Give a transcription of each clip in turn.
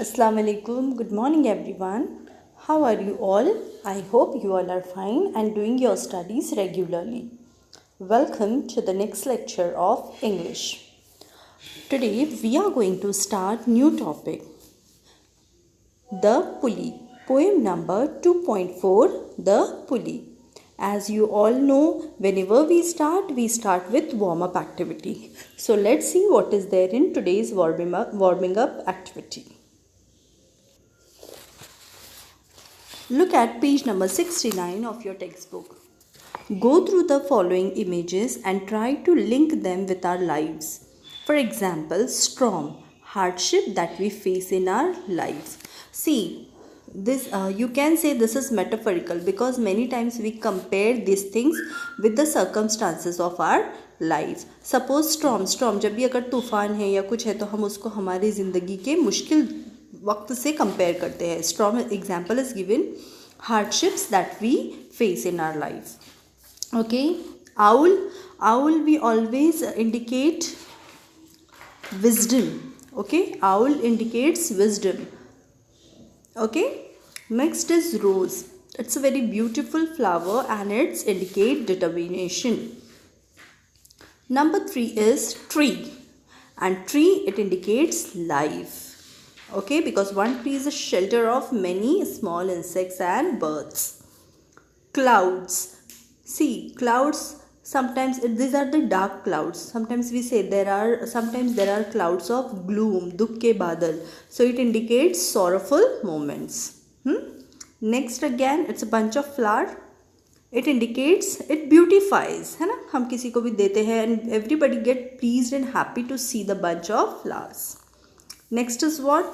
Assalamu alaikum. Good morning, everyone. How are you all? I hope you all are fine and doing your studies regularly. Welcome to the next lecture of English. Today we are going to start new topic. The Pulley. Poem number 2.4, The Pulley. As you all know, whenever we start with warm-up activity. So let's see what is there in today's warming up activity. Look at page number 69 of your textbook. Go through the following images and try to link them with our lives. For example, storm, hardship that we face in our lives. See, this you can say this is metaphorical because many times we compare these things with the circumstances of our lives. Suppose storm जब भी अगर तूफान है या कुछ है तो हम उसको हमारी ज़िंदगी के मुश्किल वक्त से कंपेयर करते हैं. Storm example is given, hardships that we face in our life. Okay, owl we always indicate wisdom. Okay, owl indicates wisdom. Okay, next is rose. It's a very beautiful flower and it's indicate determination. Number 3 is tree, and tree it indicates life. Okay, because one tree is a shelter of many small insects and birds. Clouds. See, clouds, sometimes these are the dark clouds. Sometimes we say there are clouds of gloom, dukh ke badal. So it indicates sorrowful moments. Next again, it's a bunch of flower. It indicates, it beautifies, है ना, हम किसी को भी देते हैं and everybody get pleased and happy to see the bunch of flowers. Next is what?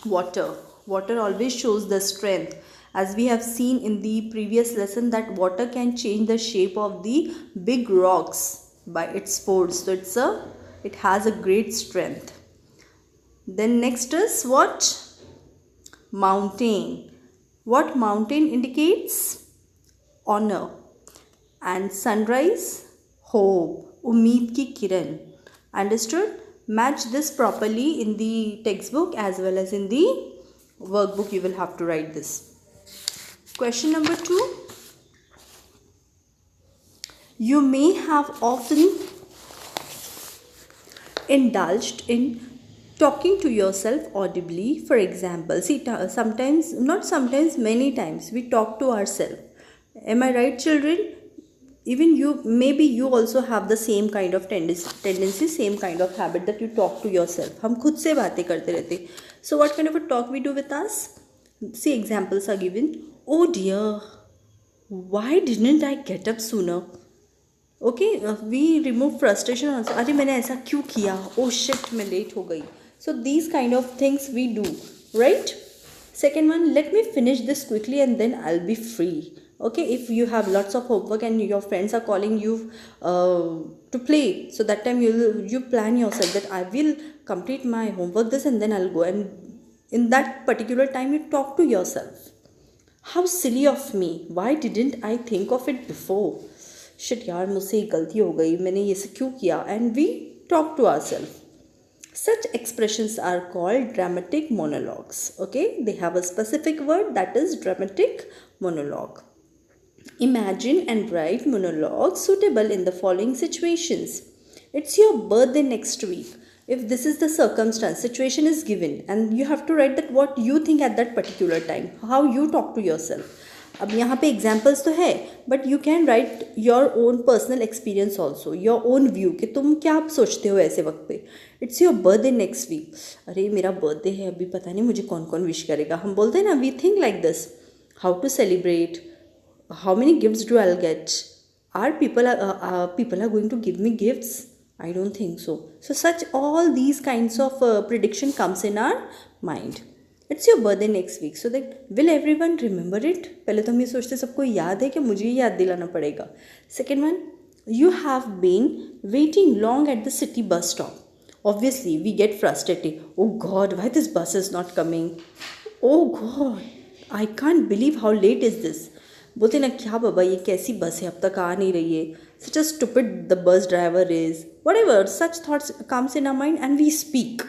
Water. Water always shows the strength. As we have seen in the previous lesson that water can change the shape of the big rocks by its force. So it has a great strength. Then next is what? Mountain. What mountain indicates? Honor. And sunrise, hope, उम्मीद की किरण. Understood? Match this properly in the textbook as well as in the workbook. You will have to write this. Question number 2. You may have often indulged in talking to yourself audibly. For example, see, sometimes, not sometimes, many times we talk to ourselves. Am I right, children? Even you, maybe you also have the same kind of tendency, same kind of habit that you talk to yourself. हम खुद से बातें करते रहते. So what kind of a talk we do with us? See, examples are given. Oh dear, why didn't I get up sooner? Okay, we remove frustration also. अरे मैंने ऐसा क्यों किया? Oh shit, मैं late हो गई. So these kind of things we do, right? Second one, let me finish this quickly and then I'll be free. Okay, if you have lots of homework and your friends are calling you to play, so that time you plan yourself that I will complete my homework this and then I'll go, and in that particular time you talk to yourself. How silly of me, why didn't I think of it before? Shit यार, मुझसे गलती हो गई, मैंने ये से क्यों किया? And we talk to ourselves. Such expressions are called dramatic monologues. Okay, they have a specific word, that is dramatic monologue. Imagine and write monologues suitable in the following situations. It's your birthday next week. If this is the circumstance, situation is given and you have to write that what you think at that particular time, how you talk to yourself. अब यहाँ पे examples तो है, but you can write your own personal experience also, your own view कि तुम क्या सोचते हो ऐसे वक्त पे. It's your birthday next week. अरे मेरा बर्थडे है, अभी पता नहीं मुझे कौन कौन विश करेगा. हम बोलते हैं ना, we think like this, how to celebrate, how many gifts do I'll get? Are people are going to give me gifts? I don't think so. So such all these kinds of prediction comes in our mind. It's your birthday next week, so that will everyone remember it? पहले तो हम ये सोचते सबको याद है कि मुझे याद दिलाना पड़ेगा. Second one, you have been waiting long at the city bus stop. Obviously we get frustrated. Oh God, why this bus is not coming? Oh God, I can't believe how late is this. बोलते ना, क्या बाबा ये कैसी बस है, अब तक आ नहीं रही है. Such a stupid the bus driver is. Whatever, such thoughts comes in our mind and we speak.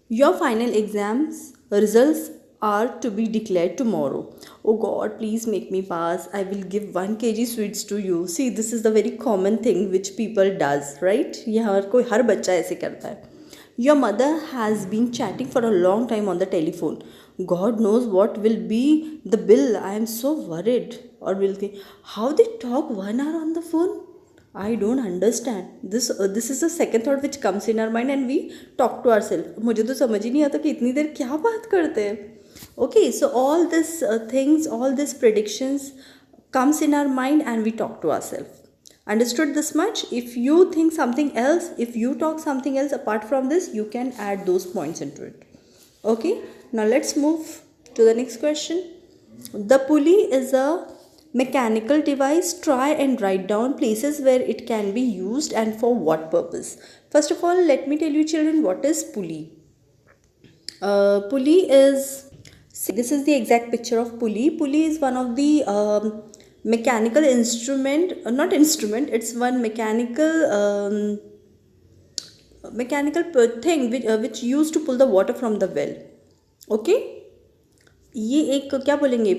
Your final exams results are to be declared tomorrow. Oh God, please make me pass. I will give 1 kg sweets to you. See, this is the very common thing which people does, right? ये हर बच्चा ऐसे करता है. Your mother has been chatting for a long time on the telephone. God knows what will be the bill. I am so worried. Or will think, how they talk 1 hour on the phone? I don't understand. This is the second thought which comes in our mind and we talk to ourselves. मुझे तो समझ ही नहीं आता कि इतनी देर क्या बात करते हैं. Okay, so all this things, all these predictions comes in our mind and we talk to ourselves. Understood this much? If you think something else, if you talk something else apart from this, you can add those points into it. Okay, now let's move to the next question. The pulley is a mechanical device. Try and write down places where it can be used and for what purpose. First of all, let me tell you children, what is pulley. Pulley is, this is the exact picture of pulley. Pulley is one of the mechanical instrument, not instrument, it's one mechanical thing which used to pull the water from the well. Okay, ये एक क्या बोलेंगे,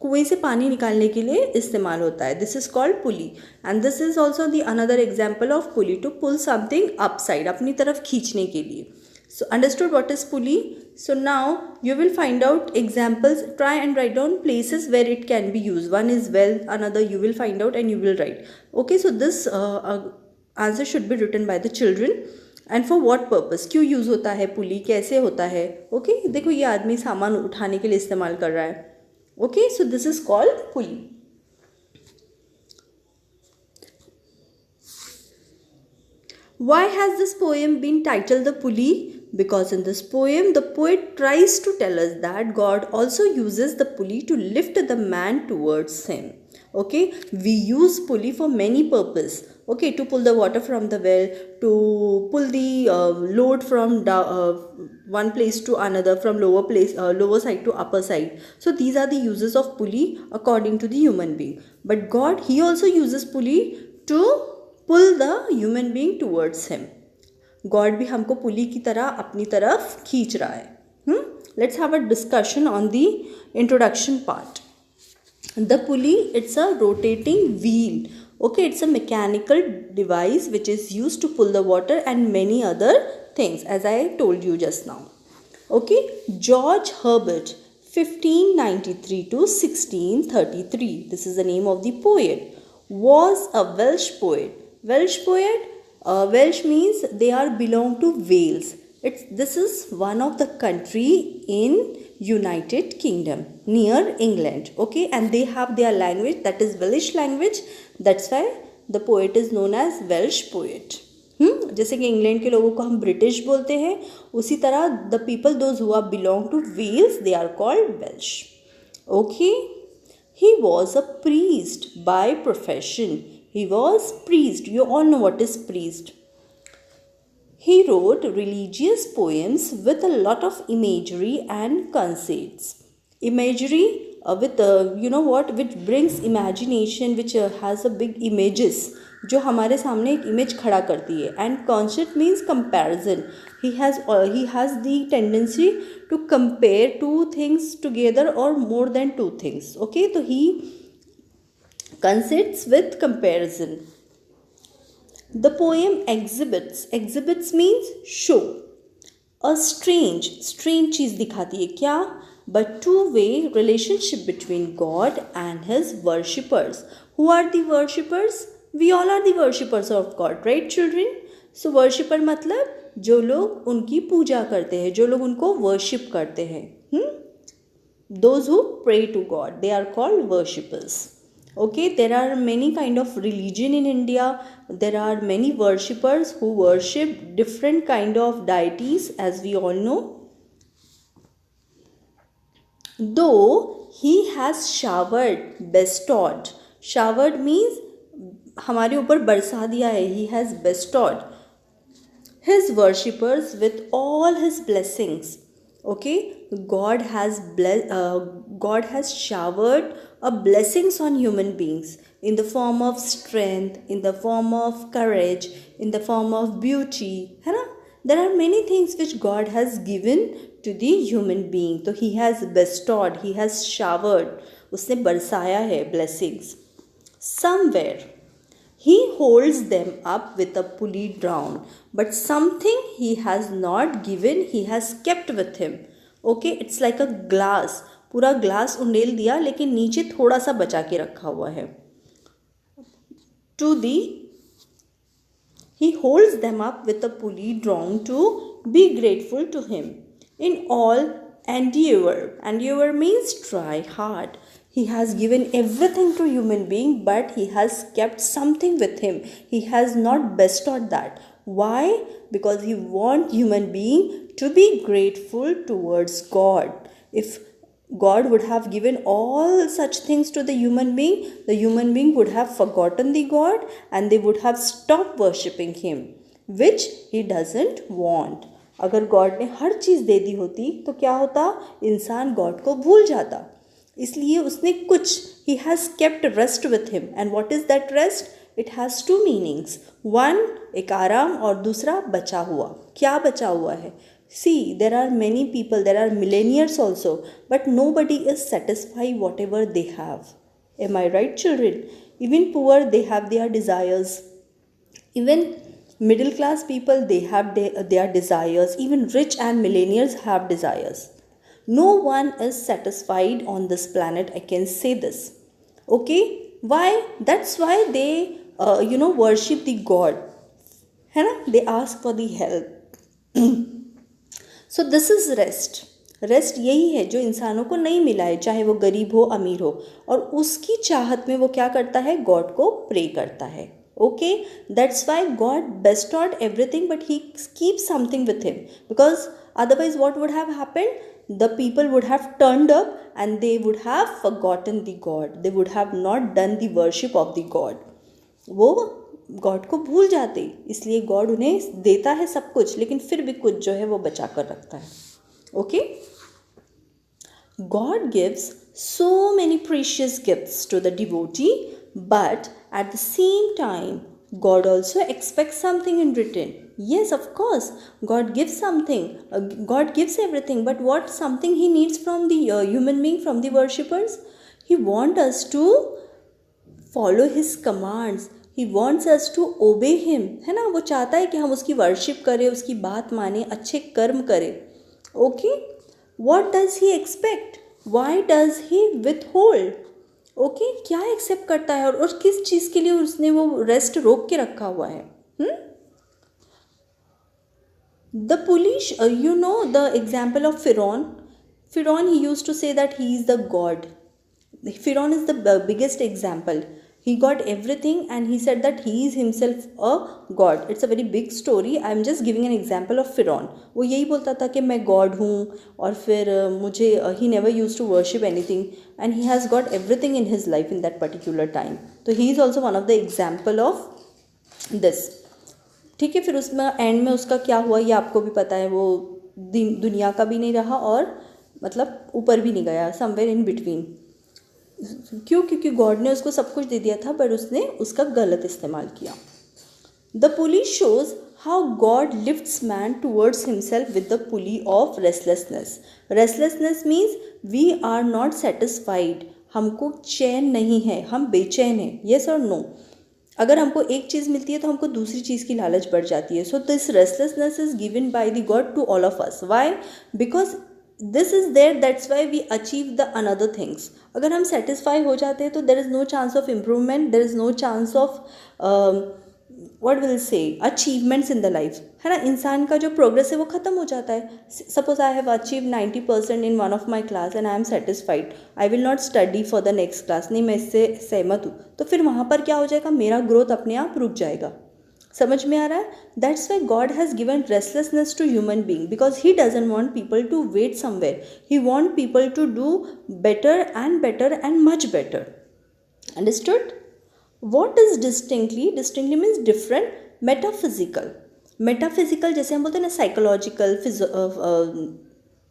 कुएं से पानी निकालने के लिए इस्तेमाल होता है. This is called pulley and this is also the another example of pulley, to pull something upside, अपनी तरफ खींचने के लिए. So understood what is pulley? So now you will find out examples. Try and write down places where it can be used. One is well, another you will find out and you will write. Okay, so this answer should be written by the children. And for what purpose, क्यों use होता है पुली, कैसे होता है. Okay, देखो ये आदमी सामान उठाने के लिए इस्तेमाल कर रहा है. Okay, so this is called pulley. Why has this poem been titled The Pulley? Because in this poem, the poet tries to tell us that God also uses the pulley to lift the man towards him. Okay, we use pulley for many purposes. Okay, to pull the water from the well, to pull the load from one place to another, from lower side to upper side. So these are the uses of pulley according to the human being. But God, he also uses pulley to pull the human being towards him. God भी हमको पुली की तरह अपनी तरफ खींच रहा है. Let's have a discussion on the introduction part. The pulley, it's a rotating wheel. Okay, it's a mechanical device which is used to pull the water and many other things, as I told you just now. Okay, George Herbert, 1593 to 1633, this is the name of the poet, was a Welsh poet. Welsh poet, Welsh means they are belong to Wales. This is one of the country in United Kingdom near England. Okay, and they have their language, that is Welsh language. That's why the poet is known as Welsh poet. जैसे कि England के लोगों को हम British बोलते हैं, उसी तरह the people those who are belong to Wales, they are called Welsh. Okay, he was a priest by profession. He was priest. You all know what is priest. He wrote religious poems with a lot of imagery and conceits. Imagery with you know what, which brings imagination, which has a big images, जो हमारे सामने एक image खड़ा करती है. And conceit means comparison. He has the tendency to compare two things together or more than two things. Okay, so he conceits with comparison. The poem exhibits means show. A strange चीज़ दिखाती है. क्या? But two-way relationship between God and his worshippers. Who are the worshippers? We all are the worshippers of God, right children? So worshipper मतलब जो लोग उनकी पूजा करते हैं, जो लोग उनको worship करते हैं. Those who pray to God, they are called worshippers. Okay, there are many kind of religion in India. There are many worshippers who worship different kind of deities, as we all know. Though he has bestowed. Showered means हमारे ऊपर बरसा दिया है. He has bestowed his worshippers with all his blessings. Okay, God has showered blessings on human beings in the form of strength, in the form of courage, in the form of beauty, है ना. There are many things which God has given to the human being. तो he has bestowed, he has showered, उसने बरसाया है blessings. Somewhere he holds them up with a pulley down, but something he has not given, he has kept with him. Okay, it's like a glass. पूरा glass उंडेल दिया लेकिन नीचे थोड़ा सा बचा के रखा हुआ है. He holds them up with a pulley drawn to be grateful to him. In all endeavor means try hard. He has given everything to human being, but he has kept something with him. He has not bestowed that. Why? Because he wants human being to be grateful towards God. If God would have given all such things to the human being would have forgotten the God and they would have stopped worshipping him, which he doesn't want. अगर God ने हर चीज़ दे दी होती तो क्या होता, इंसान God को भूल जाता. इसलिए उसने कुछ, he has kept rest with him. And what is that rest? It has two meanings. One, एक आराम, और दूसरा बचा हुआ. क्या बचा हुआ है? See, there are many people, there are millionaires also, but nobody is satisfied whatever they have. Am I right, children? Even poor, they have their desires. Even middle class people, they have their desires. Even rich and millionaires have desires. No one is satisfied on this planet, I can say this. Okay? Why? That's why they, worship the God. है ना? They ask for the help. So this is rest. Rest यही है जो इंसानों को नहीं मिला है, चाहे वो गरीब हो अमीर हो, और उसकी चाहत में वो क्या करता है, गॉड को प्रे करता है. Okay, that's why God bestowed everything, but he keeps something with him, because otherwise what would have happened? The people would have turned up and they would have forgotten the God. They would have not done the worship of the God. वो God को भूल जाते. इसलिए God उन्हें देता है सब कुछ, लेकिन फिर भी कुछ जो है वो बचा कर रखता है. Okay, God gives so many precious gifts to the devotee, but at the same time God also expects something in return. Yes, of course, God gives something. God gives everything, but what something He needs from the human being, from the worshippers? He wants us to follow His commands. He wants us to obey him. है ना, वो चाहता है कि हम उसकी worship करें, उसकी बात माने, अच्छे कर्म करें. Okay, what does he expect? Why does he withhold? Okay, क्या एक्सेप्ट करता है और किस चीज़ के लिए उसने वो रेस्ट रोक के रखा हुआ है? The foolish, the example of Pharaoh. Pharaoh, he used to say that he is the God. Pharaoh is the biggest example. He got everything and he said that he is himself a God. It's a very big story. I am just giving an example of Pharaoh. वो यही बोलता था कि मैं God हूँ, और फिर मुझे he never used to worship anything and he has got everything in his life in that particular time. तो he is also one of the example of this. ठीक है, फिर उसमें एंड में उसका क्या हुआ ये आपको भी पता है. वो दुनिया का भी नहीं रहा और मतलब ऊपर भी नहीं गया, समवेयर इन बिटवीन. क्यों? क्योंकि गॉड ने उसको सब कुछ दे दिया था, पर उसने उसका गलत इस्तेमाल किया. The pulley shows how God lifts man towards himself with the pulley of restlessness. Restlessness means we are not satisfied. हमको चैन नहीं है, हम बेचैन हैं. येस और नो? अगर हमको एक चीज़ मिलती है तो हमको दूसरी चीज़ की लालच बढ़ जाती है. So this restlessness is given by the God to all of us. Why? Because this is there, that's why we achieve the another things. अगर हम सेटिस्फाई हो जाते हैं तो there is no chance of improvement, there is no chance of what will say achievements in the life. है ना, इंसान का जो प्रोग्रेस है वो ख़त्म हो जाता है. Suppose I have achieve 90% in one of my class and I am satisfied. I will not study for the next class. नहीं, मैं इससे सहमत हूँ. तो फिर वहाँ पर क्या हो जाएगा, मेरा ग्रोथ अपने आप रुक जाएगा. समझ में आ रहा है? That's why God has given restlessness to human being, because he doesn't want people to wait somewhere. He want people to do better and much better. Understood? What is distinctly? Distinctly means different. Metaphysical. Metaphysical जैसे हम बोलते हैं ना, psychological,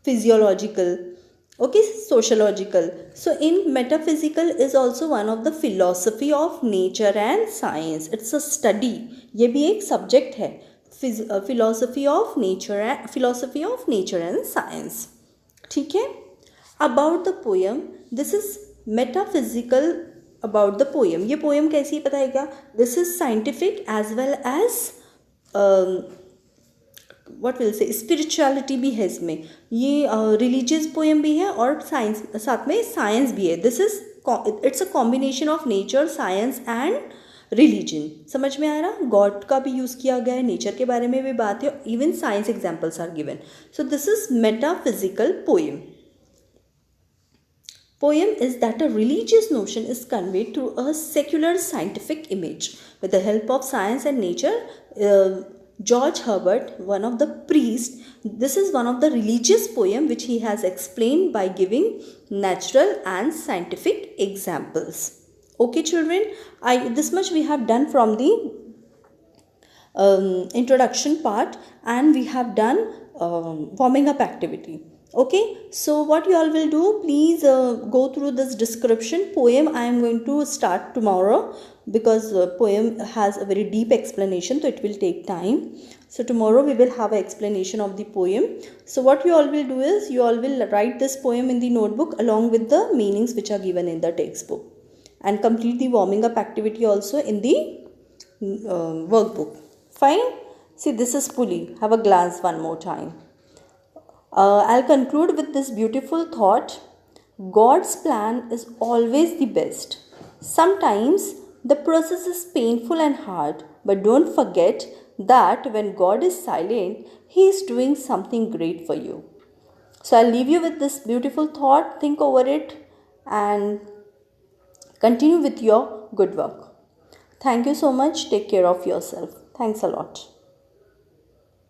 physiological, okay, sociological. So in metaphysical is also one of the philosophy of nature and science. It's a study. ये भी एक subject है. philosophy of nature and science. ठीक है. About the poem, this is metaphysical about the poem. ये poem कैसी पता है क्या? This is scientific as well as what will say spirituality भी है इसमें. ये religious poem भी है और science साथ में science भी है. This is it's a combination of nature, science and religion. समझ में आ रहा? गॉड का भी यूज़ किया गया है, नेचर के बारे में भी बात है, even science examples are given. So this is metaphysical poem. Poem is that a religious notion is conveyed through a secular scientific image. With the help of science and nature, George Herbert, one of the priests, this is one of the religious poem which he has explained by giving natural and scientific examples. Okay children, this much we have done from the introduction part, and we have done warming up activity. Okay, so what you all will do, please go through this description. Poem I am going to start tomorrow because poem has a very deep explanation, so it will take time. So tomorrow we will have an explanation of the poem. So what you all will do is, you all will write this poem in the notebook along with the meanings which are given in the textbook, and complete the warming up activity also in the workbook. Fine. See, this is Puli. Have a glance one more time. I'll conclude with this beautiful thought. God's plan is always the best. Sometimes the process is painful and hard, but don't forget that when God is silent, He is doing something great for you. So I'll leave you with this beautiful thought. Think over it and continue with your good work. Thank you so much. Take care of yourself. Thanks a lot.